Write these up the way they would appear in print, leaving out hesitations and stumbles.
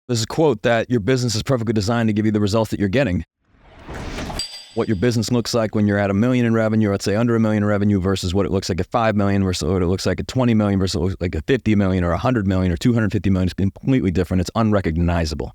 There's a quote that your business is perfectly designed to give you the results that you're getting. What your business looks like when you're at $1 million in revenue, or let's say under $1 million in revenue, versus what it looks like at $5 million, versus what it looks like at $20 million, versus what it looks like at $50 million or $100 million or $250 million is completely different. It's unrecognizable.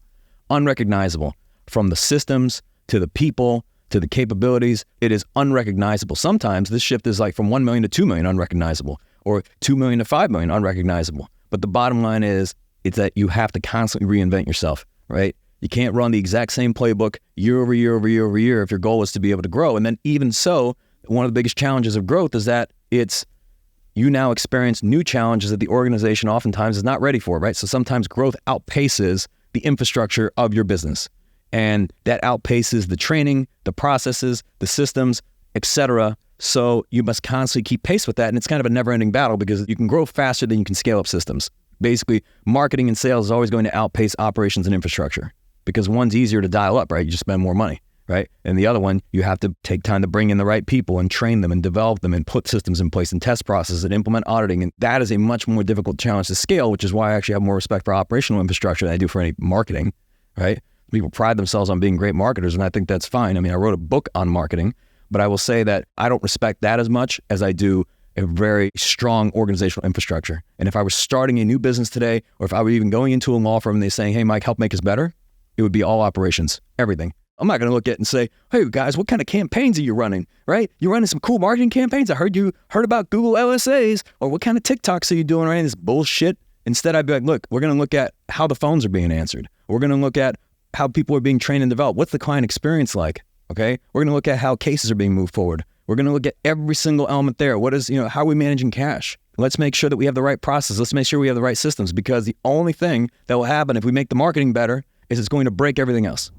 Unrecognizable. From the systems to the people to the capabilities, it is unrecognizable. Sometimes this shift is like from 1 million to 2 million unrecognizable, or 2 million to 5 million unrecognizable. But the bottom line is, it's that you have to constantly reinvent yourself, right? You can't run the exact same playbook year over year over year over year if your goal is to be able to grow. And then even so, one of the biggest challenges of growth is that you now experience new challenges that the organization oftentimes is not ready for, right? So sometimes growth outpaces the infrastructure of your business. And that outpaces the training, the processes, the systems, etc. So you must constantly keep pace with that. And it's kind of a never-ending battle because you can grow faster than you can scale up systems. Basically, marketing and sales is always going to outpace operations and infrastructure because one's easier to dial up, right? You just spend more money, right? And the other one, you have to take time to bring in the right people and train them and develop them and put systems in place and test processes and implement auditing. And that is a much more difficult challenge to scale, which is why I actually have more respect for operational infrastructure than I do for any marketing, right? People pride themselves on being great marketers, and I think that's fine. I mean, I wrote a book on marketing, but I will say that I don't respect that as much as I do a very strong organizational infrastructure. And if I was starting a new business today, or if I were even going into a law firm and they're saying, hey, Mike, help make us better, it would be all operations, everything. I'm not going to look at it and say, hey, guys, what kind of campaigns are you running, right? You're running some cool marketing campaigns. I heard you heard about Google LSAs, or what kind of TikToks are you doing, right? This bullshit. Instead, I'd be like, look, we're going to look at how the phones are being answered. We're going to look at how people are being trained and developed. What's the client experience like? Okay. We're going to look at how cases are being moved forward. We're going to look at every single element there. What is, how are we managing cash? Let's make sure that we have the right process. Let's make sure we have the right systems, because the only thing that will happen if we make the marketing better is it's going to break everything else.